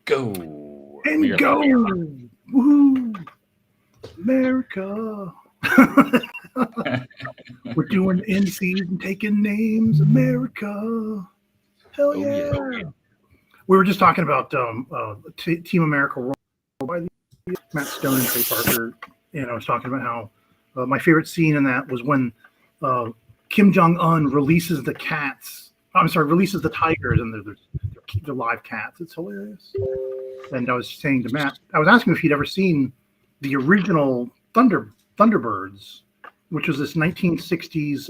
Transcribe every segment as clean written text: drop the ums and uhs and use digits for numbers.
Go. And go. Woohoo. America. We're doing indices and taking names. America. Hell yeah. We were just talking about Team America World by Matt Stone and Trey Parker. And I was talking about how my favorite scene in that was when Kim Jong-un releases the cats. I'm sorry, releases the tigers, and they're live cats. It's hilarious. And I was saying to Matt, I was asking him if he'd ever seen the original Thunderbirds, which was this 1960s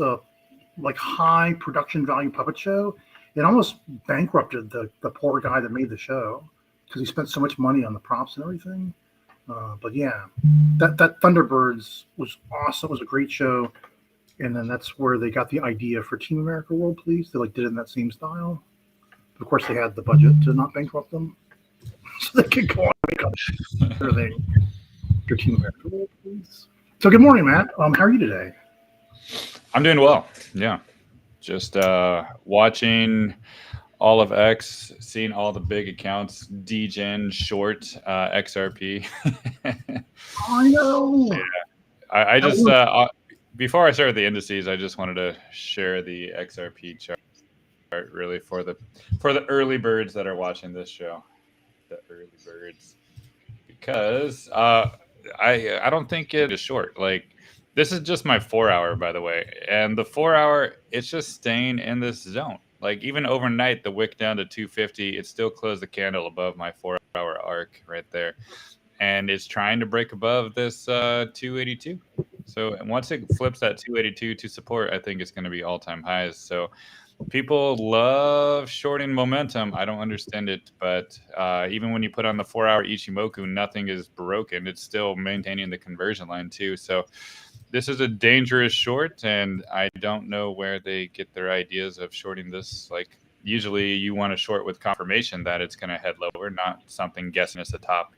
like high production value puppet show. It almost bankrupted the poor guy that made the show because he spent so much money on the props and everything. But yeah, that Thunderbirds was awesome. It was a great show. And then that's where they got the idea for Team America World Police. They did it in that same style. But of course, they had the budget to not bankrupt them, so they could go on and make up everything for Team America World Police. So good morning, Matt. How are you today? I'm doing well. Yeah, just watching all of X, seeing all the big accounts, DGen, short, XRP. I know. Yeah, I just before I started the indices, I just wanted to share the XRP chart really for the early birds that are watching this show, the early birds, because I don't think it is short. Like, this is just my 4 hour, by the way, and the 4 hour, it's just staying in this zone. Like, even overnight, the wick down to 250, it still closed the candle above my 4 hour arc right there, and it's trying to break above this 282. So once it flips that 282 to support, I think it's going to be all-time highs. So people love shorting momentum. I don't understand it, but even when you put on the 4 hour Ichimoku, nothing is broken. It's still maintaining the conversion line too. So this is a dangerous short, and I don't know where they get their ideas of shorting this. Like, usually you want to short with confirmation that it's going to head lower, not something guessing it's the top,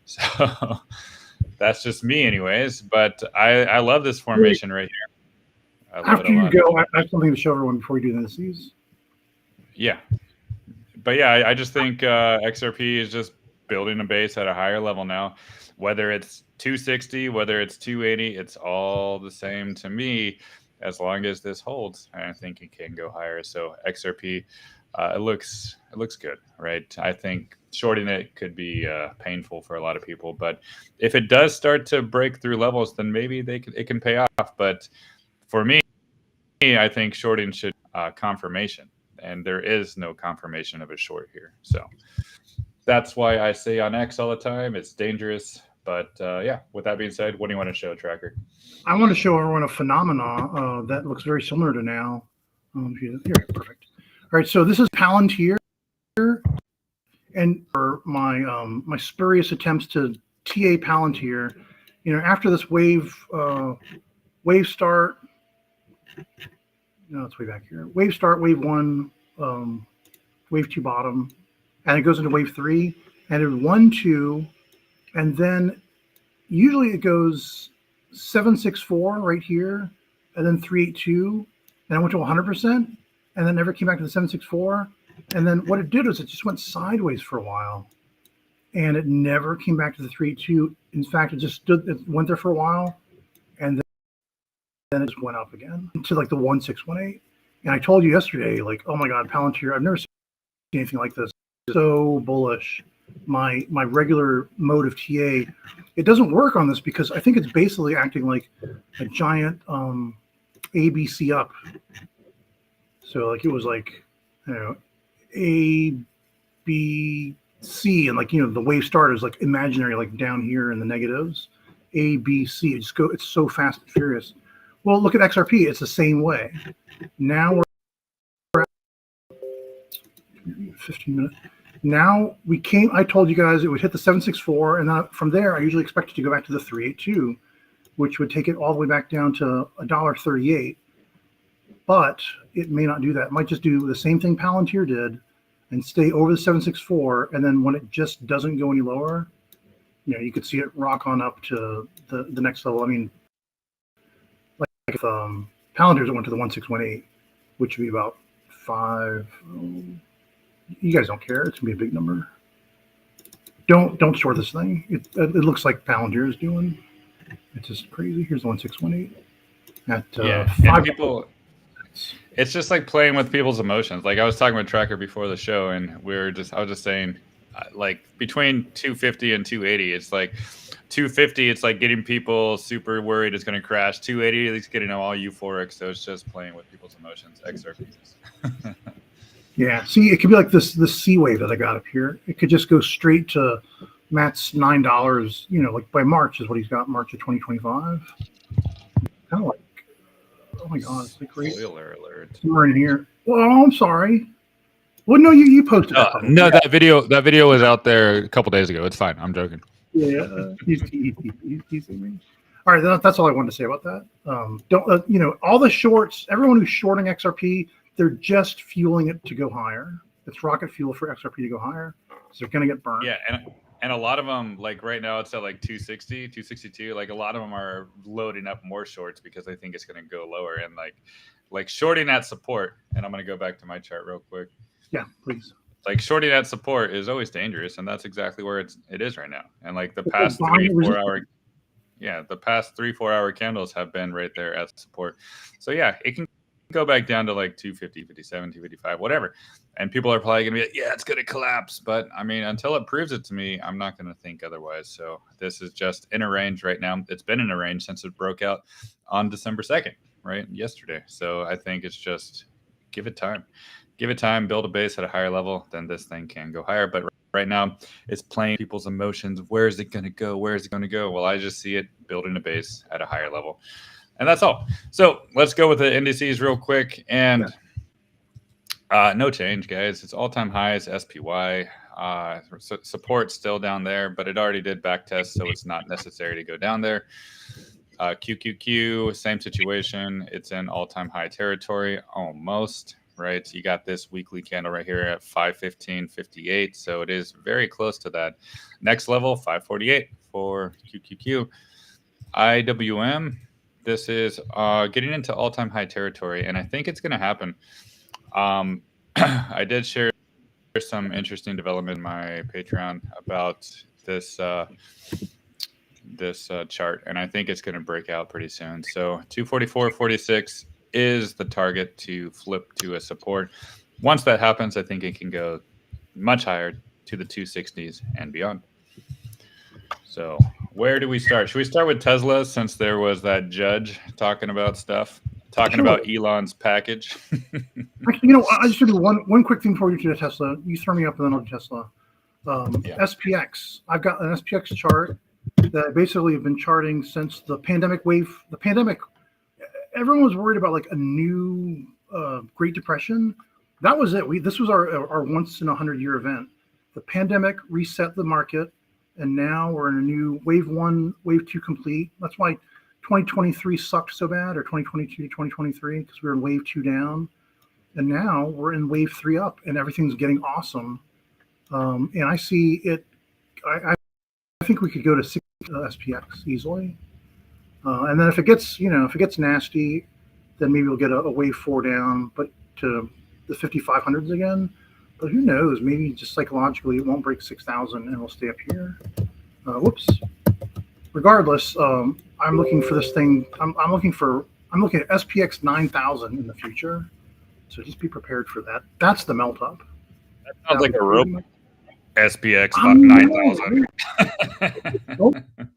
So that's just me anyways, but I love this formation right here. After you go, I have something to show everyone before we do the indices. Yeah. But yeah, I just think XRP is just building a base at a higher level now. Whether it's 260, whether it's 280, it's all the same to me. As long as this holds, I think it can go higher. So XRP, it looks good, right? I think shorting it could be painful for a lot of people, but if it does start to break through levels, then maybe it can pay off. But for me, I think shorting should confirmation, and there is no confirmation of a short here. So that's why I say on X all the time, it's dangerous. But yeah, with that being said, what do you want to show, Tracker? I want to show everyone a phenomena that looks very similar to now. Here, perfect. All right, so this is Palantir, and for my spurious attempts to TA Palantir, after this wave start. No, it's way back here. Wave start, wave one, wave two bottom, and it goes into wave three, and it's 1, 2, and then usually it goes 764 right here, and then 382, and I went to 100%, and then never came back to the 764, and then what it did was it just went sideways for a while, and it never came back to the 382. In fact, it went there for a while, and then it just went up again to like the 1618. And I told you yesterday, like, oh my God, Palantir, I've never seen anything like this. So bullish. My regular mode of TA, it doesn't work on this because I think it's basically acting like a giant ABC up. So like it was like, A, B, C, and like, the wave start is like imaginary, like down here in the negatives. A, B, C. It's so fast and furious. Well, look at XRP. It's the same way. Now we're at 15 minutes. Now I told you guys it would hit the 764, and from there, I usually expect it to go back to the 382, which would take it all the way back down to $1.38. But it may not do that. It might just do the same thing Palantir did and stay over the 764, and then when it just doesn't go any lower, you could see it rock on up to the next level. I mean, like if Palantir's went to the 1618, which would be about 5. You guys don't care. It's gonna be a big number. Don't short this thing. It looks like Palantir is doing. It's just crazy. Here's the 1618 at Yeah, and 5. people, it's just like playing with people's emotions. Like I was talking with Tracker before the show, and I was just saying, like between 250 and 280, it's like 250. It's like getting people super worried it's going to crash. 280, it's getting them all euphoric. So it's just playing with people's emotions. XRPs. Yeah. See, it could be like this C wave that I got up here. It could just go straight to Matt's $9. You know, like by March is what he's got. March of 2025. Kind of like. Oh my God, it's like great. Spoiler alert. Somewhere in here. Well, I'm sorry. Well, no, you posted that. No, that video was out there a couple days ago. It's fine. I'm joking. Yeah, he's teasing me. All right, that's all I wanted to say about that. Don't you know, all the shorts, everyone who's shorting XRP, they're just fueling it to go higher. It's rocket fuel for XRP to go higher. So they're going to get burned. Yeah, and a lot of them, like right now, it's at like 260, 262. Like a lot of them are loading up more shorts because they think it's going to go lower. And like shorting that support. And I'm going to go back to my chart real quick. Yeah, please. Like shorting that support is always dangerous, and that's exactly where it is right now. And like the past 3-4 hour, the past 3-4 hour candles have been right there at support. So yeah, it can go back down to like 250, 57, 255, whatever. And people are probably gonna be like, yeah, it's gonna collapse. But I mean, until it proves it to me, I'm not gonna think otherwise. So this is just in a range right now. It's been in a range since it broke out on December 2nd, right? Yesterday. So I think it's just give it time. Give it time, build a base at a higher level, then this thing can go higher. But right now, it's playing people's emotions. Where is it going to go? Where is it going to go? Well, I just see it building a base at a higher level. And that's all. So let's go with the indices real quick. And no change, guys. It's all-time highs, SPY. Support still down there, but it already did back test, so it's not necessary to go down there. QQQ, same situation. It's in all-time high territory, almost. Right, you got this weekly candle right here at 515.58, so it is very close to that next level, 548 for QQQ. IWM, this is getting into all-time high territory, and I think it's going to happen. I did share some interesting development in my Patreon about this chart, and I think it's going to break out pretty soon. So 244.46 is the target to flip to a support. Once that happens, I think it can go much higher to the 260s and beyond. So where do we start? Should we start with Tesla, since there was that judge talking about stuff, about Elon's package? Actually, you know, I just do one quick thing before you do the Tesla. You throw me up and then I'll do Tesla. SPX. I've got an SPX chart that I basically have been charting since the pandemic wave. The pandemic, everyone was worried about like a new Great Depression. That was it. This was our once in 100-year event. The pandemic reset the market, and now we're in a new wave 1, wave 2 complete. That's why 2023 sucked so bad, or 2022 to 2023, because we were in wave 2 down, and now we're in wave 3 up, and everything's getting awesome. And I see it. I think we could go to 6 SPX easily. And then if it gets nasty, then maybe we'll get a wave 4 down, but to the 5,500s again. But who knows? Maybe just psychologically it won't break 6,000 and we'll stay up here. Whoops. Regardless, I'm looking for this thing. I'm looking at SPX 9,000 in the future. So just be prepared for that. That's the melt up. That sounds like a rope. SPX about 9,000.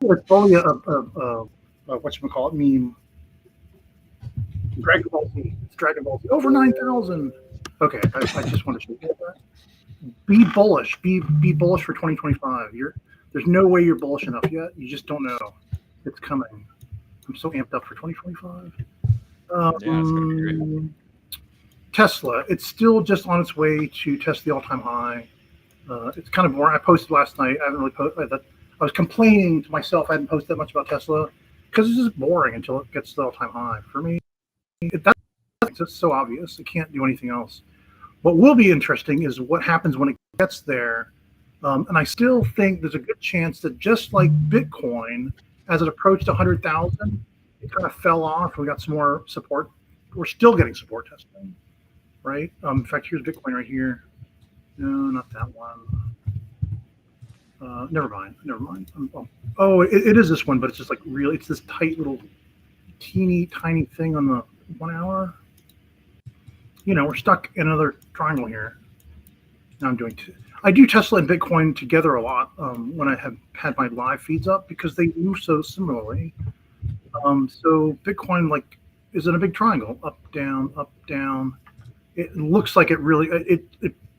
It's probably a whatchamacallit meme. Dragon Ball Z. It's Dragon Ball Z. Over 9,000. Okay, I just want to show you that. Be bullish. Be bullish for 2025. There's no way you're bullish enough yet. You just don't know. It's coming. I'm so amped up for 2025. Yeah, it's gonna be great. Tesla. It's still just on its way to test the all-time high. It's kind of boring. I posted last night. I haven't really posted. I was complaining to myself I hadn't posted that much about Tesla because it's just boring until it gets to the all-time high. For me, that's just so obvious. It can't do anything else. What will be interesting is what happens when it gets there. And I still think there's a good chance that just like Bitcoin, as it approached 100,000, it kind of fell off. We got some more support. We're still getting support testing, right? In fact, here's Bitcoin right here. No, not that one. Never mind. Never mind. Oh, it is this one, but it's just like really, it's this tight little teeny tiny thing on the 1 hour. You know, we're stuck in another triangle here. Now I'm doing I do Tesla and Bitcoin together a lot when I have had my live feeds up because they move so similarly. So Bitcoin like is in a big triangle, up, down, up, down. It looks like it really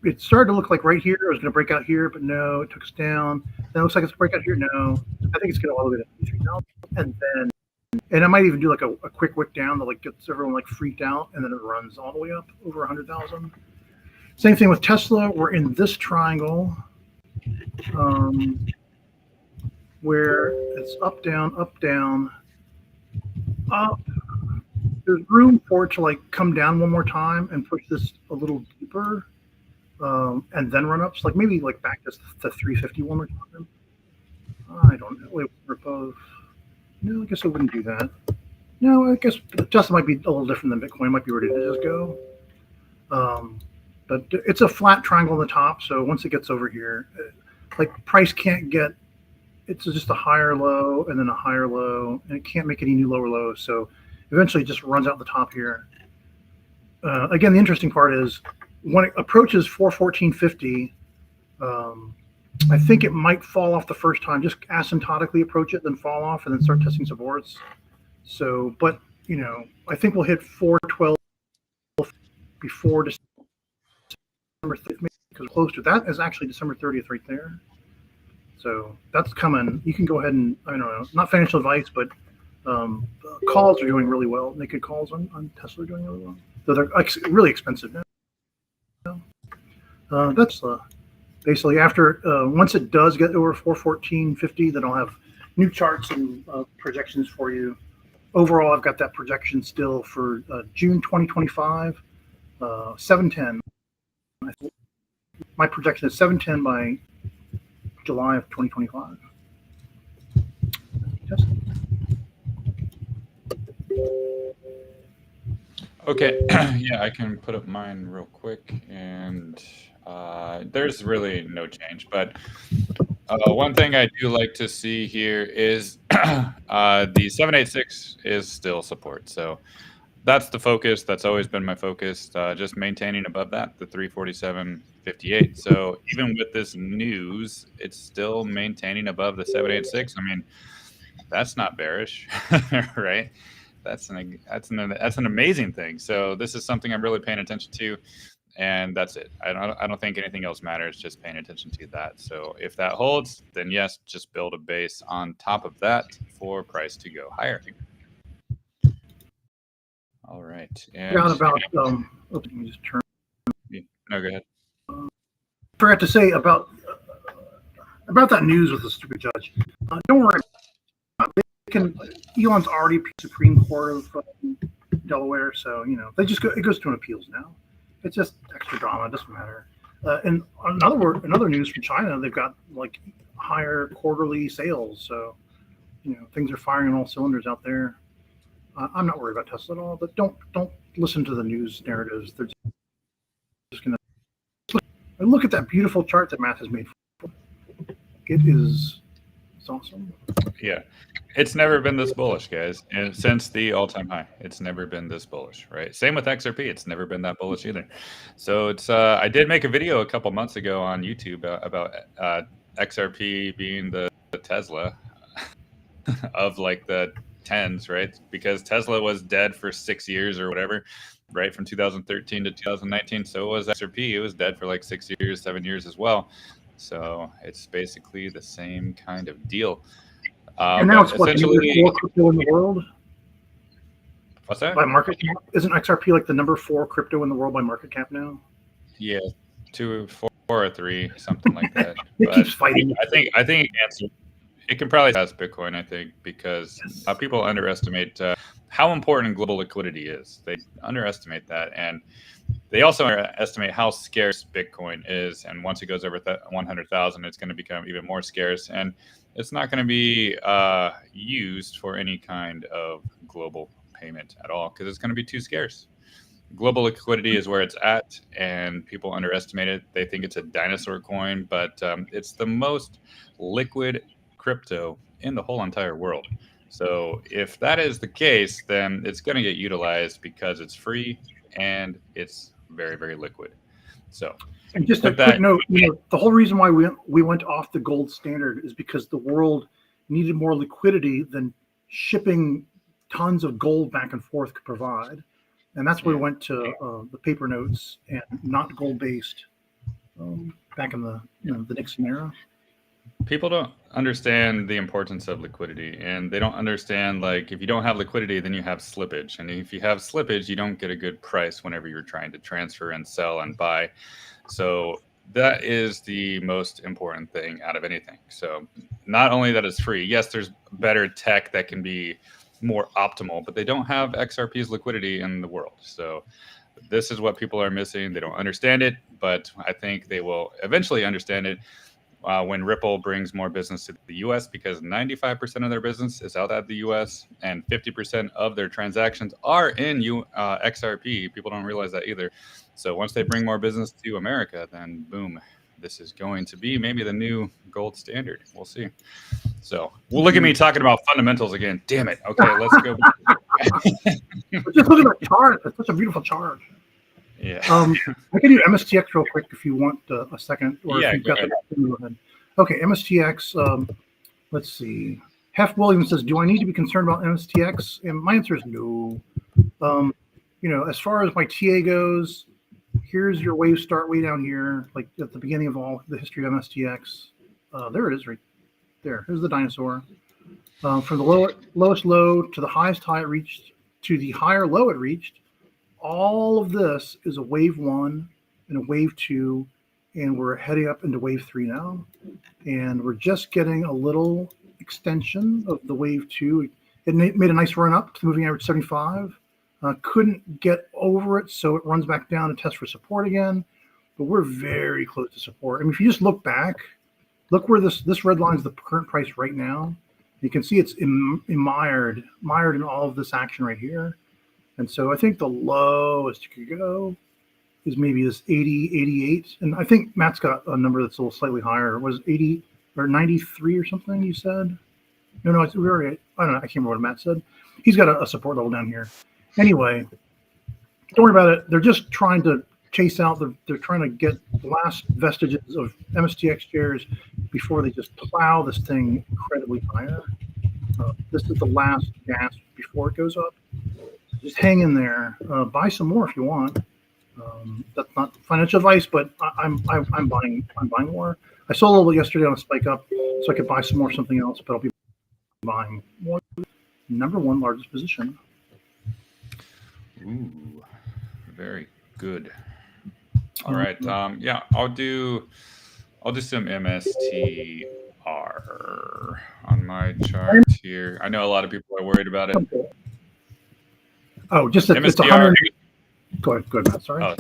it started to look like right here it was going to break out here, but no, it took us down. Then it looks like it's break out here. No, I think it's going to all the way to 3,000, and I might even do like a quick wick down that like gets everyone like freaked out, and then it runs all the way up over 100,000. Same thing with Tesla. We're in this triangle where it's up, down, up, down, up. There's room for it to like come down one more time and push this a little deeper, and then run up. So like maybe like back to 350 one more time. I don't know. Wait, we're above. No, I guess I wouldn't do that. No, I guess Tesla might be a little different than Bitcoin. It might be ready to just go. But it's a flat triangle on the top. So once it gets over here, like price can't get, it's just a higher low and then a higher low, and it can't make any new lower lows. So eventually it just runs out the top here. Again, the interesting part is when it approaches 414.50, I think it might fall off the first time, just asymptotically approach it, then fall off, and then start testing supports. So, but, you know, I think we'll hit 412 before December 30th, because close to that is actually December 30th right there. So that's coming. You can go ahead and, I don't know, not financial advice, but calls are doing really well. Naked calls on Tesla are doing really well. So they're really expensive now. That's basically after, once it does get over 414.50, then I'll have new charts and projections for you. Overall, I've got that projection still for June 2025, 710. My projection is 710 by July of 2025. Okay, yeah, I can put up mine real quick, and there's really no change. But one thing I do like to see here is the 786 is still support. So that's the focus. That's always been my focus, just maintaining above that, the 347.58. So even with this news, it's still maintaining above the 786. I mean, that's not bearish, right? That's an amazing thing. So this is something I'm really paying attention to, and that's it. I don't think anything else matters. Just paying attention to that. So if that holds, then yes, just build a base on top of that for price to go higher. All right. And about let me just turn. No, go ahead. Forgot to say about that news with the stupid judge. Don't worry. Elon's already Supreme Court of Delaware, so you know they just go. It goes to an appeals now. It's just extra drama. It doesn't matter. And another news from China, they've got like higher quarterly sales, so you know things are firing on all cylinders out there. I'm not worried about Tesla at all, but don't listen to the news narratives. They're just gonna look at that beautiful chart that Matt has made. It is. It's awesome. Yeah, it's never been this bullish, guys. And since the all-time high, it's never been this bullish, right? Same with XRP. It's never been that bullish either. So it's I did make a video a couple months ago on YouTube about XRP being the Tesla of like the tens, right? Because Tesla was dead for 6 years or whatever, right? From 2013 to 2019. So was XRP. It was dead for like 6 years, 7 years as well. So it's basically the same kind of deal. And now it's what, number 4 crypto in the world? What's that? By market cap? Isn't XRP like the number 4 crypto in the world by market cap now? Yeah, 2, 4, or 3, something like that. It keeps fighting. I think it can probably pass Bitcoin, I think, because people underestimate how important global liquidity is. They underestimate that, and they also underestimate how scarce Bitcoin is. And once it goes over 100,000, it's going to become even more scarce, and it's not going to be used for any kind of global payment at all because it's going to be too scarce. global liquidity is where it's at, and people underestimate it. They think it's a dinosaur coin, but it's the most liquid crypto in the whole entire world. So if that is the case, then it's going to get utilized because it's free and it's very, very liquid. So And just a with quick that, note, the whole reason why we went off the gold standard is because the world needed more liquidity than shipping tons of gold back and forth could provide. And that's why we went to the paper notes and not gold based back in the the Nixon era. people don't understand the importance of liquidity, and they don't understand, like, if you don't have liquidity, then you have slippage, and if you have slippage, you don't get a good price whenever you're trying to transfer and sell and buy. So that is the most important thing out of anything. So not only that it's free, yes, there's better tech that can be more optimal, but they don't have XRP's liquidity in the world. So this is what people are missing. They don't understand it, but I think they will eventually understand it when Ripple brings more business to the US, because 95% of their business is outside the US and 50% of their transactions are in XRP. People don't realize that either. So once they bring more business to America, then boom, this is going to be maybe the new gold standard. We'll see. So, well, look at me talking about fundamentals again. Damn it. Okay, let's go. Just look at that chart. It's such a beautiful chart. Yeah. I can do MSTX real quick if you want a second. Or Yeah, if you've go got ahead. go ahead. Okay, MSTX. Let's see. Hef Williams says, "Do I need to be concerned about MSTX?" And my answer is no. As far as my TA goes, here's your wave start way down here, like at the beginning of all the history of MSTX. There it is, right there. Here's the dinosaur. From the lowest low to the highest high it reached, to the higher low it reached. All of this is a wave 1 and a wave 2, and we're heading up into wave 3 now. And we're just getting a little extension of the wave 2. It made a nice run up to the moving average 75. Couldn't get over it, so it runs back down to test for support again. But we're very close to support. I mean, if you just look back, look where this red line is the current price right now. You can see it's mired in all of this action right here. And so I think the lowest you could go is maybe this 80, 88. And I think Matt's got a number that's a little slightly higher. Was 80 or 93 or something you said? No, it's very, I don't know. I can't remember what Matt said. He's got a support level down here. Anyway, don't worry about it. They're just trying to chase out, they're trying to get the last vestiges of MSTX shares before they just plow this thing incredibly higher. This is the last gas before it goes up. Just hang in there. Buy some more if you want. That's not financial advice, but I'm buying more. I sold a little bit yesterday on a spike up, so I could buy some more something else. But I'll be buying more. Number 1 largest position. Ooh, very good. All right. Yeah, I'll do some MSTR on my chart here. I know a lot of people are worried about it. Oh, just that it's 100. Go ahead, Matt. Sorry. Oh,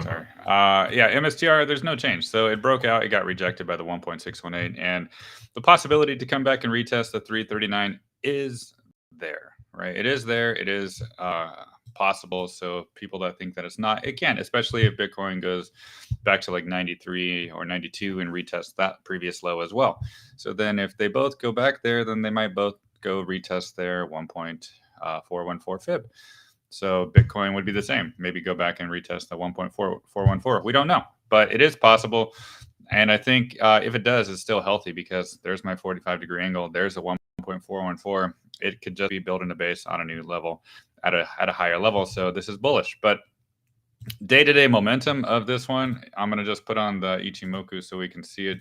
sorry. Yeah, MSTR, there's no change. So it broke out. It got rejected by the 1.618. And the possibility to come back and retest the 339 is there, right? It is there. It is possible. So people that think that it's not, it can, especially if Bitcoin goes back to like 93 or 92 and retest that previous low as well. So then if they both go back there, then they might both go retest their 1.414 fib. So Bitcoin would be the same. Maybe go back and retest the 1.414. We don't know, but it is possible. And I think if it does, it's still healthy because there's my 45-degree angle. There's a 1.414. It could just be building a base on a new level at a higher level. So this is bullish. But day-to-day momentum of this one, I'm going to just put on the Ichimoku so we can see it.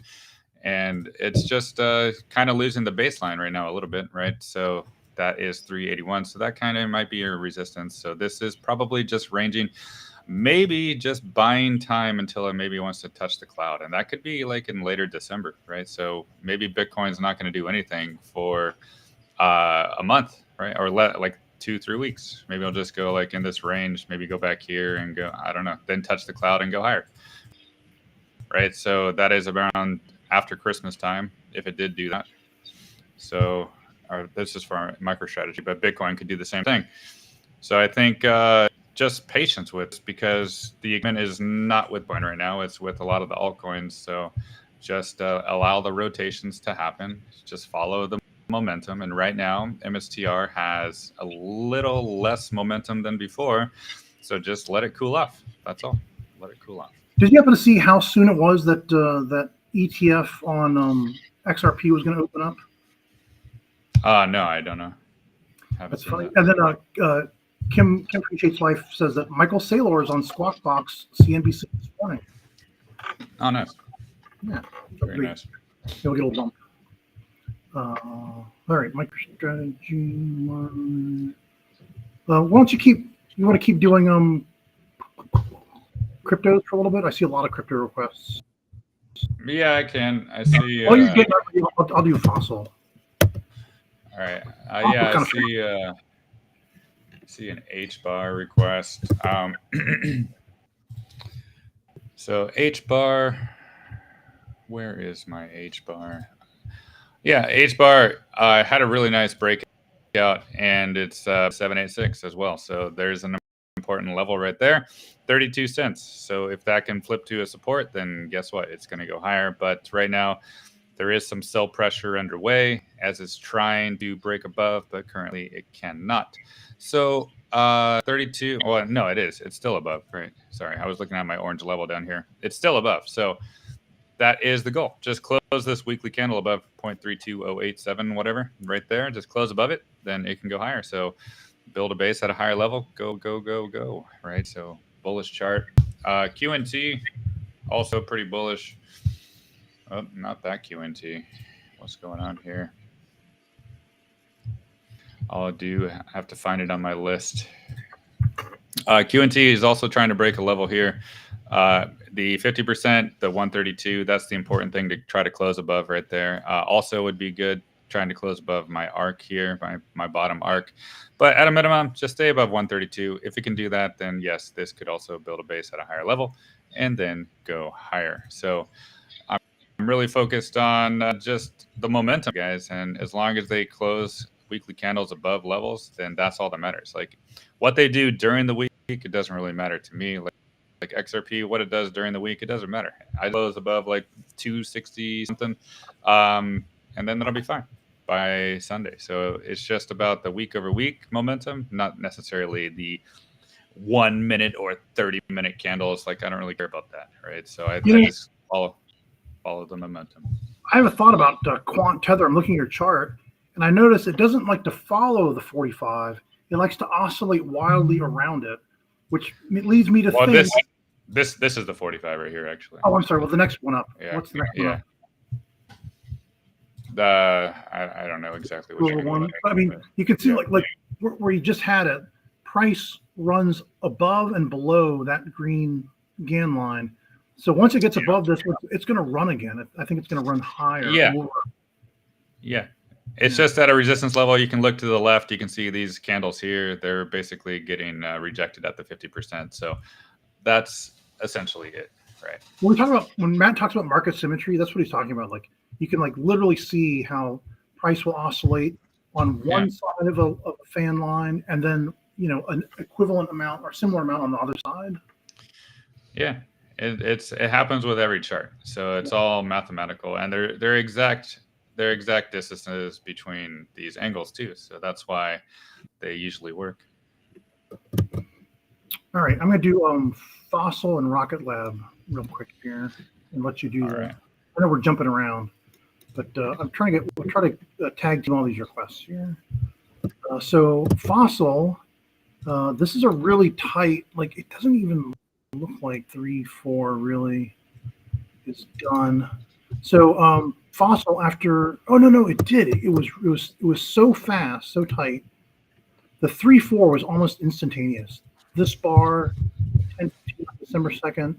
And it's just kind of losing the baseline right now a little bit, right? So that is 381. So that kind of might be a resistance. So this is probably just ranging, maybe just buying time until it maybe wants to touch the cloud. And that could be like in later December, right? So maybe Bitcoin's not going to do anything for a month, right? Or like 2-3 weeks. Maybe I'll just go like in this range, maybe go back here and go, I don't know, then touch the cloud and go higher, right? So that is around after Christmas time, if it did do that. So this is for MicroStrategy, but Bitcoin could do the same thing. So I think just patience with, because the agreement is not with Bitcoin right now. It's with a lot of the altcoins. So just allow the rotations to happen. Just follow the momentum. And right now, MSTR has a little less momentum than before. So just let it cool off. That's all. Let it cool off. Did you happen to see how soon it was that that ETF on XRP was going to open up? No, I don't know. That's funny. That. And then Kim Appreciates Life says that Michael Saylor is on Squawk Box CNBC this morning. Oh, nice. Yeah. Very nice. He'll get a little bump. All right, MicroStrategy. Why don't you want to keep doing cryptos for a little bit? I see a lot of crypto requests. Yeah, I can. I see. While you're getting I'll do Fossil. All right. Yeah, I see an HBAR request. So HBAR, where is my HBAR? Yeah, HBAR had a really nice breakout, and it's 786 as well. So there's an important level right there, 32 cents. So if that can flip to a support, then guess what? It's going to go higher. But right now, there is some sell pressure underway as it's trying to break above, but currently it cannot. So 32, well, no, it is. It's still above, right? Sorry, I was looking at my orange level down here. It's still above. So that is the goal. Just close this weekly candle above 0.32087, whatever, right there. Just close above it, then it can go higher. So build a base at a higher level. Go, go, go, go, right? So bullish chart. QNT, also pretty bullish. Oh, not that QNT. What's going on here? I'll have to find it on my list. QNT is also trying to break a level here. The 50%, the 132, that's the important thing to try to close above right there. Also would be good trying to close above my arc here, my bottom arc. But at a minimum, just stay above 132. If it can do that, then yes, this could also build a base at a higher level and then go higher. So I'm really focused on just the momentum, guys. And as long as they close weekly candles above levels, then that's all that matters. Like what they do during the week, it doesn't really matter to me. Like XRP, what it does during the week, it doesn't matter. I close above like 260 something, and then that'll be fine by Sunday. So it's just about the week over week momentum, not necessarily the 1 minute or 30-minute candles. Like I don't really care about that, right? So I just follow the momentum. I have a thought about Quant Tether. I'm looking at your chart, and I notice it doesn't like to follow the 45. It likes to oscillate wildly around it, which leads me to think. This is the 45 right here, actually. Oh, I'm sorry. Well, the next one up. Yeah. What's the next one up? I don't know exactly which one. I mean, you can see like where you just had it. Price runs above and below that green GAN line. So once it gets above this, it's going to run again. I think it's going to run higher. Yeah. Yeah. It's just at a resistance level. You can look to the left. You can see these candles here. They're basically getting rejected at the 50%. So that's essentially it, right? When Matt talks about market symmetry, that's what he's talking about. Like you can like literally see how price will oscillate on one side of a fan line, and then an equivalent amount or similar amount on the other side. Yeah, it happens with every chart. So it's all mathematical, and they're exact distances between these angles too. So that's why they usually work. All right, I'm going to do Fossil and Rocket Lab real quick here and let you do that. Right. I know we're jumping around, but we'll try to tag team all these requests here. So Fossil, this is a really tight, like it doesn't even look like 3-4 really is done. So Fossil after, oh no, it did. It was so fast, so tight. The 3-4 was almost instantaneous. This bar, 10-15 December 2nd,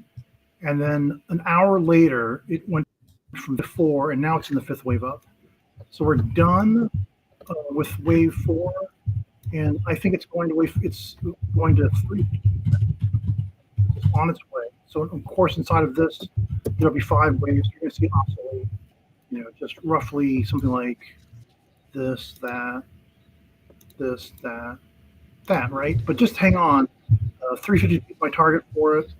and then an hour later it went from the 4, and now it's in the 5th wave up. So we're done with wave 4, and I think it's going to 3. It's on its way. So of course, inside of this, there'll be 5 waves. You're going to see it oscillate, just roughly something like this, that, right? But just hang on. 350 is my target for it.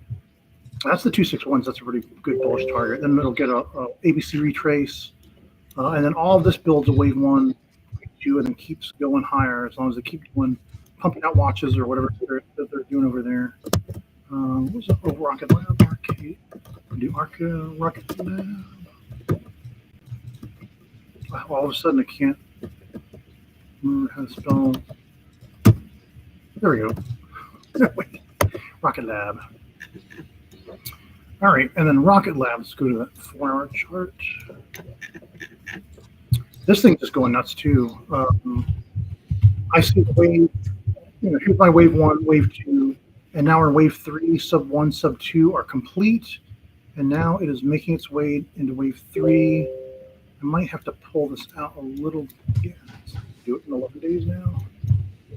That's the 261s. That's a pretty good bullish target. Then it'll get a ABC retrace, and then all of this builds a wave 1, wave 2, and then keeps going higher as long as they keep doing pumping out watches or whatever they're doing over there. What's up? Oh, Rocket Lab, Arcade. Do Rocket Lab. All of a sudden, I can't remember how to spell. There we go. Rocket Lab. All right, and then Rocket Lab. Let's go to that 4-hour chart. This thing's just going nuts too. I see the wave. Here's my wave 1, wave 2, and now we're in wave 3. Sub 1, sub 2 are complete, and now it is making its way into wave 3. I might have to pull this out a little. Yeah, do it in 11 days now.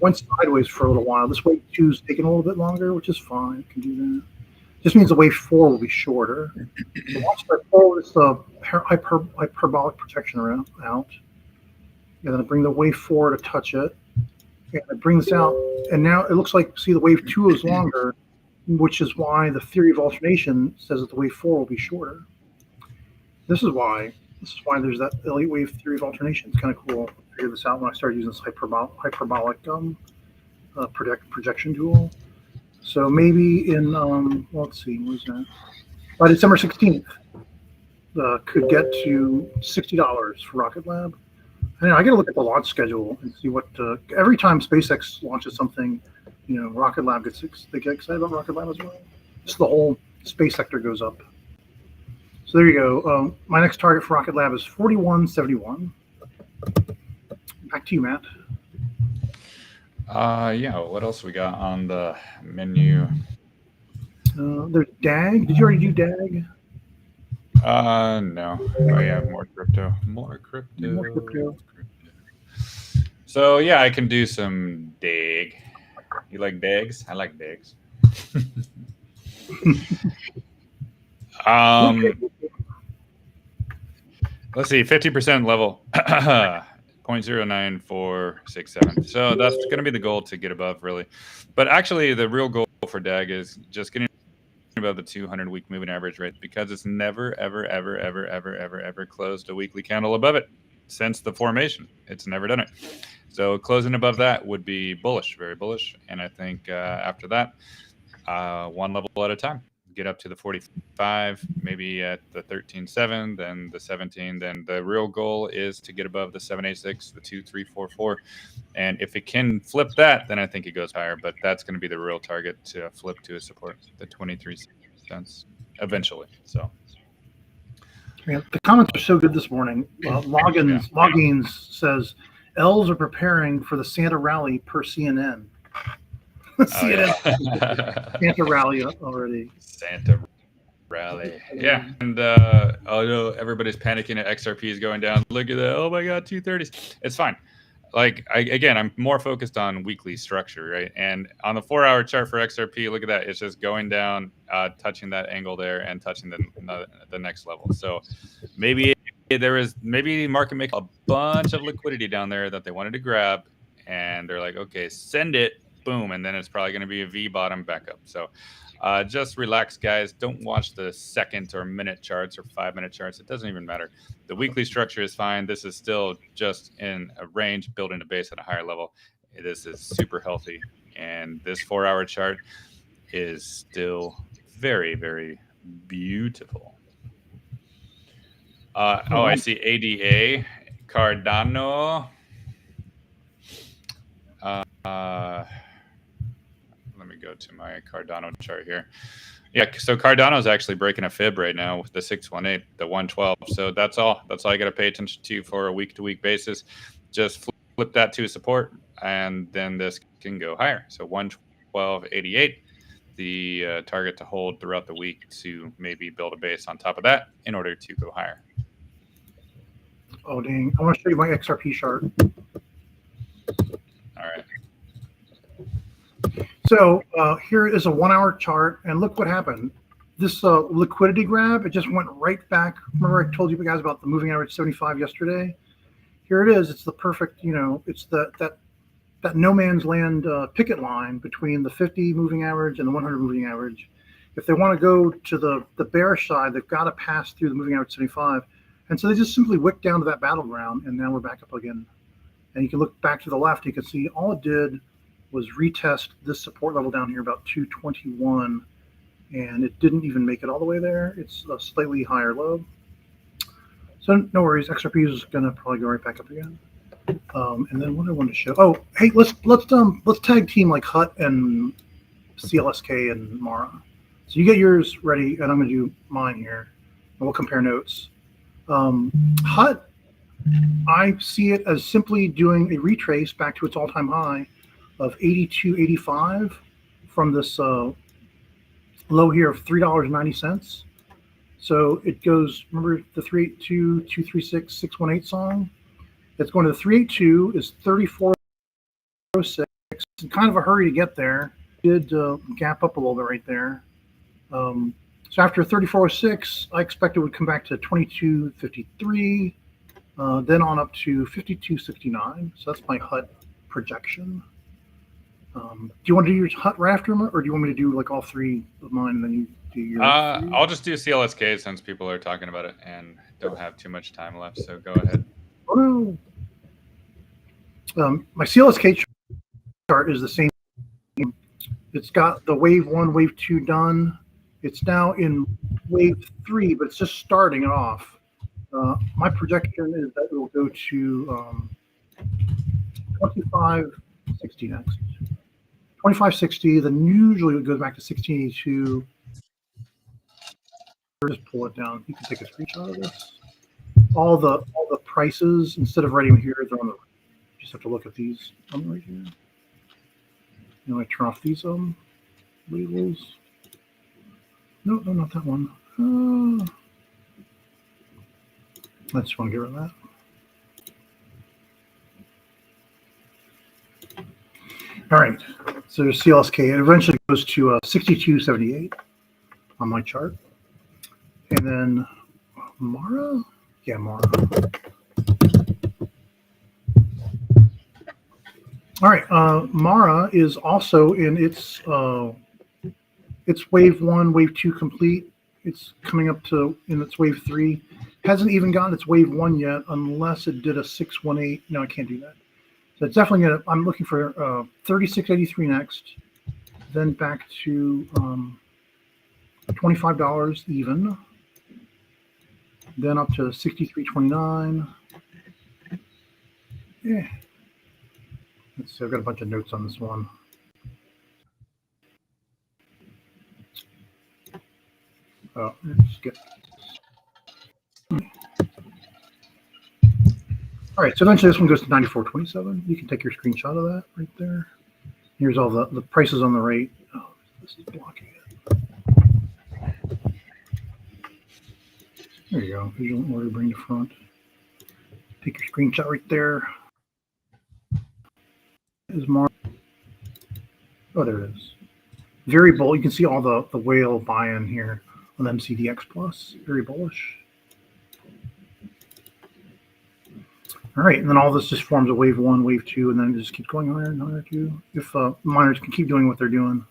Went sideways for a little while. This wave 2 is taking a little bit longer, which is fine. I can do that. Just means the wave 4 will be shorter. So once I pull this hyperbolic protection out, and then I bring the wave 4 to touch it, and I bring this out, and now it looks like, see, the wave 2 is longer, which is why the theory of alternation says that the wave 4 will be shorter. This is why there's that elite wave theory of alternation. It's kind of cool. I figured this out when I started using this hyperbolic projection tool. So maybe in, let's see, what is that? By December 16th, could get to $60 for Rocket Lab. I got to look at the launch schedule and see what, every time SpaceX launches something, Rocket Lab they get excited about Rocket Lab as well. So the whole space sector goes up. So there you go. My next target for Rocket Lab is 41.71. Back to you, Matt. Yeah. What else we got on the menu? There's DAG. Did you already do DAG? No. Oh yeah, more crypto. So yeah, I can do some DAG. You like DAGs? I like DAGs. Let's see, 50% level, 0.09467. So that's going to be the goal to get above, really. But actually, the real goal for DAG is just getting above the 200-week moving average rate, because it's never, ever closed a weekly candle above it since the formation. It's never done it. So closing above that would be bullish, very bullish. And I think after that, one level at a time. Get up to the 45, maybe at the 13.7, then the 17. Then the real goal is to get above the 786, the 2344. And if it can flip that, then I think it goes higher. But that's going to be the real target, to flip to a support, the 23 cents eventually. So, yeah, the comments are so good this morning. Loggins says L's are preparing for the Santa rally per CNN. CNN. Santa rally already. Santa rally. Yeah. And although everybody's panicking at XRP is going down, look at that. Oh my God, 230s. It's fine. Like, I'm more focused on weekly structure, right? And on the 4-hour chart for XRP, look at that. It's just going down, touching that angle there and touching the next level. So maybe market make a bunch of liquidity down there that they wanted to grab, and they're like, okay, send it. Boom, and then it's probably going to be a V bottom back up. So just relax, guys. Don't watch the second or minute charts or 5-minute charts. It doesn't even matter. The weekly structure is fine. This is still just in a range, building a base at a higher level. This is super healthy. And this 4-hour chart is still very, very beautiful. I see ADA, Cardano. Let me go to my Cardano chart here. Yeah, so Cardano is actually breaking a fib right now with the 618, the 112. So that's all I got to pay attention to for a week-to-week basis. Just flip that to support, and then this can go higher. So 112.88, the target to hold throughout the week to maybe build a base on top of that in order to go higher. Oh, dang. I want to show you my XRP chart. All right. So here is a 1-hour chart, and look what happened. This liquidity grab, it just went right back. Remember I told you guys about the moving average 75 yesterday? Here it is. It's the perfect, it's that that no man's land picket line between the 50 moving average and the 100 moving average. If they want to go to the bearish side, they've got to pass through the moving average 75. And so they just simply wick down to that battleground, and now we're back up again. And you can look back to the left, you can see all it did was retest this support level down here about 221, and it didn't even make it all the way there. It's a slightly higher low. So no worries, XRP is going to probably go right back up again. And then what I want to show, oh, hey, let's tag team like Hut and CLSK and Mara. So you get yours ready, and I'm going to do mine here, and we'll compare notes. Hut, I see it as simply doing a retrace back to its all-time high of 82.85 from this low here of $3.90. So it goes, remember the 382, 236, 618 song? It's going to the 382 is 3406. In kind of a hurry to get there. Did gap up a little bit right there. So after 3406, I expect it would come back to 2253, then on up to 5269. So that's my Hut projection. Do you want to do your Hut right after, or do you want me to do like all three of mine and then you do your? I'll just do CLSK since people are talking about it and don't have too much time left. So go ahead. Oh no. My CLSK chart is the same. It's got the wave 1, wave 2 done. It's now in wave 3, but it's just starting it off. My projection is that it will go to 2560 next. 2560, then usually it goes back to 1682. Just pull it down. You can take a screenshot of this. All the prices, instead of writing them here, they're on the right. You just have to look at these on the right here. You know, I turn off these labels. No, not that one. I just want to get rid of that. All right, so there's CLSK. It eventually goes to 62.78 on my chart. And then Mara? Yeah, Mara. All right, Mara is also in its wave 1, wave 2 complete. It's coming up to in its wave 3. Hasn't even gotten its wave 1 yet, unless it did a 618. No, I can't do that. So it's definitely gonna. I'm looking for 36.83 next, then back to $25 even, then up to 63.29. Yeah. Let's see, I've got a bunch of notes on this one. Oh, let's get. All right, so eventually this one goes to 94.27. You can take your screenshot of that right there. Here's all the prices on the right. Oh, this is blocking it. There you go. Visual order, bring to front. Take your screenshot right there. Is more. Oh, there it is. Very bullish. You can see all the whale buy-in here on MCDX Plus. Very bullish. All right, and then all this just forms a wave 1, wave 2, and then it just keeps going higher and higher too. If miners can keep doing what they're doing.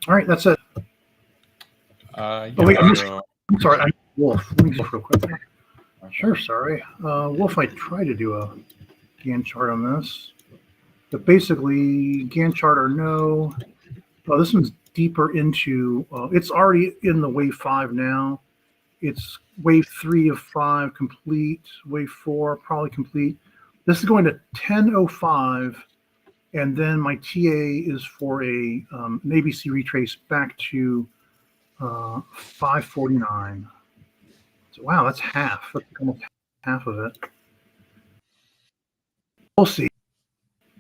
All right, that's it. Yeah, oh wait, I'm sorry. I'm Wolf. Let me just real quick. Sure, sorry. Wolf, I tried to do a Gann chart on this, but basically Gann chart or no. Oh, this one's deeper into. It's already in the wave 5 now. It's wave 3 of 5 complete. Wave 4 probably complete. This is going to 10:05, and then my TA is for an ABC retrace back to 549. So wow, that's half. That's almost half of it. We'll see.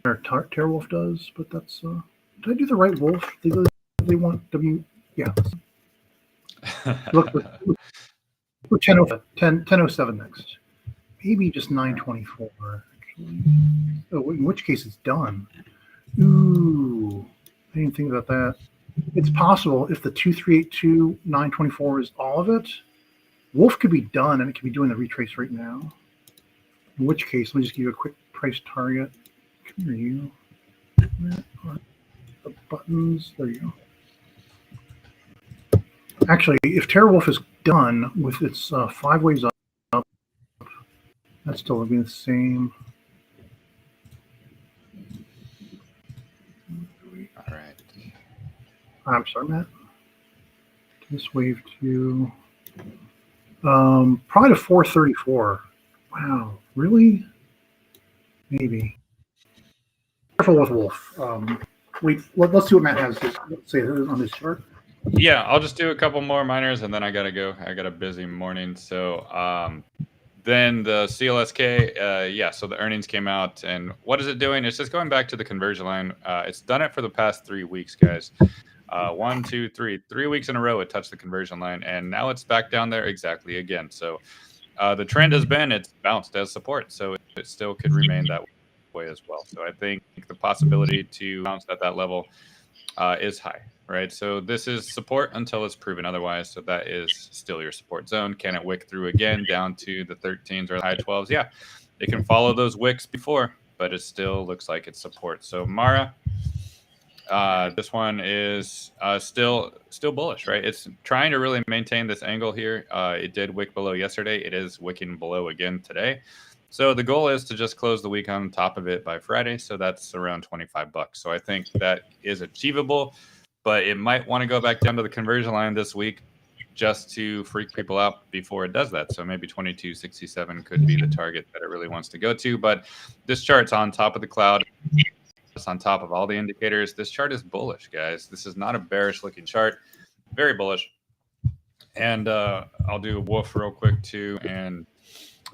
Terrawolf does, but that's. Did I do the right wolf? They want W. Yeah. Look. 10:07 next. Maybe just 9:24. Actually. Oh, in which case it's done. Ooh, I didn't think about that. It's possible if the 2382 924 is all of it, Wolf could be done and it could be doing the retrace right now. In which case, let me just give you a quick price target. Come here, you. Where are the buttons? There you go. Actually, if TeraWolf is done with its 5 waves up, that's still going to be the same. All right. I'm sorry, Matt. This wave to probably to 434. Wow, really? Maybe. Careful with Wolf. Wait, let's see what Matt has to say on this chart. Yeah, I'll just do a couple more miners and then I gotta go. I got a busy morning. So then the CLSK, yeah, so the earnings came out, and what is it doing? It's just going back to the conversion line. It's done it for the past 3 weeks, guys. 1, 2, 3, 3 weeks in a row it touched the conversion line, and now it's back down there exactly again. So the trend has been it's bounced as support, so it still could remain that way as well. So I think the possibility to bounce at that level is high, right? So this is support until it's proven otherwise. So that is still your support zone. Can it wick through again down to the 13s or the high 12s? Yeah, it can follow those wicks before, but it still looks like it's support. So Mara, this one is still bullish, right? It's trying to really maintain this angle here. It did wick below yesterday. It is wicking below again today. So the goal is to just close the week on top of it by Friday. So that's around $25. So I think that is achievable, but it might want to go back down to the conversion line this week just to freak people out before it does that. So maybe 22.67 could be the target that it really wants to go to. But this chart's on top of the cloud. It's on top of all the indicators. This chart is bullish, guys. This is not a bearish looking chart. Very bullish. And I'll do Wolf real quick too. And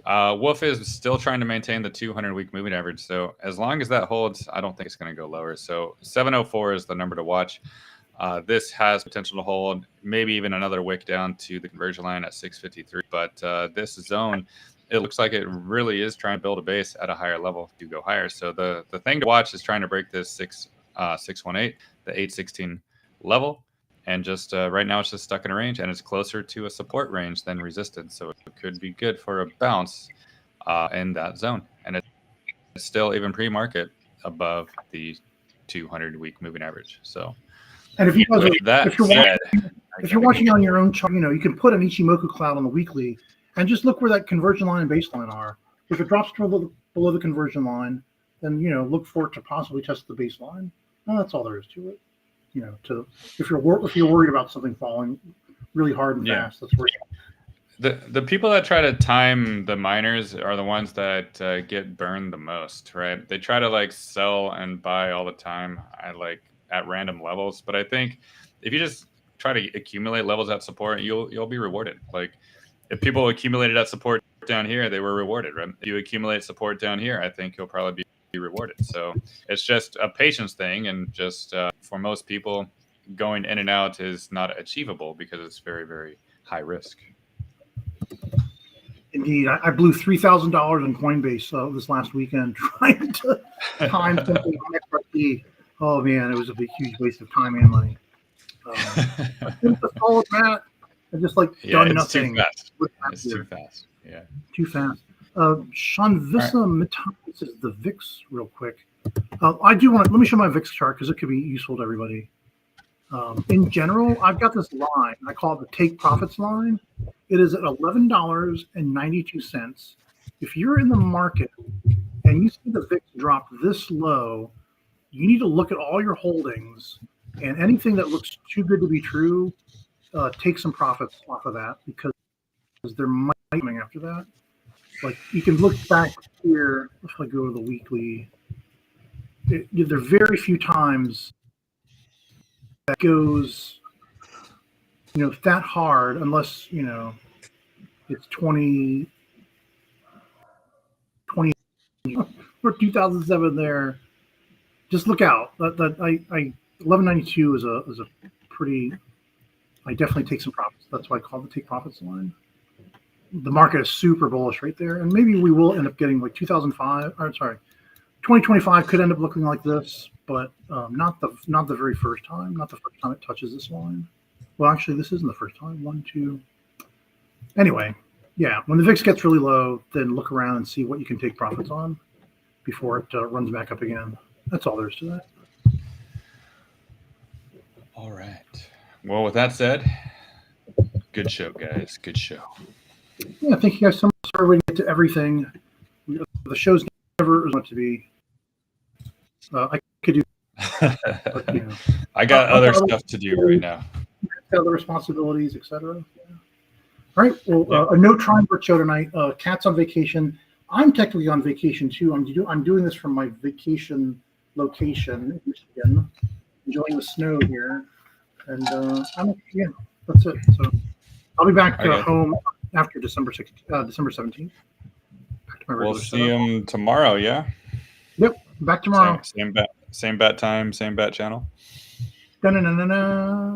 Wolf is still trying to maintain the 200-week moving average. So as long as that holds, I don't think it's going to go lower. So 704 is the number to watch. This has potential to hold, maybe even another wick down to the conversion line at 653. But this zone, it looks like it really is trying to build a base at a higher level to go higher. So the thing to watch is trying to break this 618, the 816 level. And just right now, it's just stuck in a range, and it's closer to a support range than resistance. So it could be good for a bounce in that zone. And it's still, even pre-market, above the 200-week moving average. So, and if you guys if you're watching on your own chart, you can put an Ichimoku cloud on the weekly and just look where that conversion line and baseline are. If it drops below the conversion line, then look for it to possibly test the baseline. Well, that's all there is to it. If you're worried about something falling really hard and fast, that's where the people that try to time the miners are the ones that get burned the most, right? They try to sell and buy all the time at random levels, but I think if you just try to accumulate levels at support, you'll be rewarded. If people accumulated at support down here, they were rewarded, right? If you accumulate support down here, I think you'll probably be rewarded. So it's just a patience thing, and just for most people, going in and out is not achievable because it's very, very high risk. Indeed, I blew $3,000 in Coinbase this last weekend trying to time something on XRP. Oh man, it was a huge waste of time and money. I think the solid Matt, I just done nothing. Too fast. It's too fast. Yeah, too fast. Shanvisa Metalis is the VIX real quick. I do want to, let me show my VIX chart because it could be useful to everybody. In general, I've got this line. I call it the take profits line. It is at $11.92. If you're in the market and you see the VIX drop this low, you need to look at all your holdings, and anything that looks too good to be true, take some profits off of that, because there might be something after that. You can look back here. If I go to the weekly, there are very few times that goes, that hard, unless it's 20 or 2007 there. Just look out. That 1192 is a pretty. I definitely take some profits. That's why I call it the take profits line. The market is super bullish right there, and maybe we will end up getting 2025 could end up looking like this, but not the very first time. Not the first time it touches this line. Well, actually, this isn't the first time. 1, 2. Anyway, Yeah, when the VIX gets really low, then look around and see what you can take profits on before it runs back up again. That's all there is to that. All right. Well, with that said, good show, guys. Good show. Yeah, thank you guys so much. Sorry we didn't get to everything. The show's never meant to be. I could do. But, you know, I got other stuff to do right now. Other responsibilities, etc. Yeah. All right. Well, a no Triumvirate show tonight. Cat's on vacation. I'm technically on vacation too. I'm doing this from my vacation location in Michigan, enjoying the snow here, and that's it. So I'll be back home after December 17th. Back to my regular We'll see him tomorrow. Yeah. Yep. Back tomorrow. Same bat time, same bat channel. Da-na-na-na-na.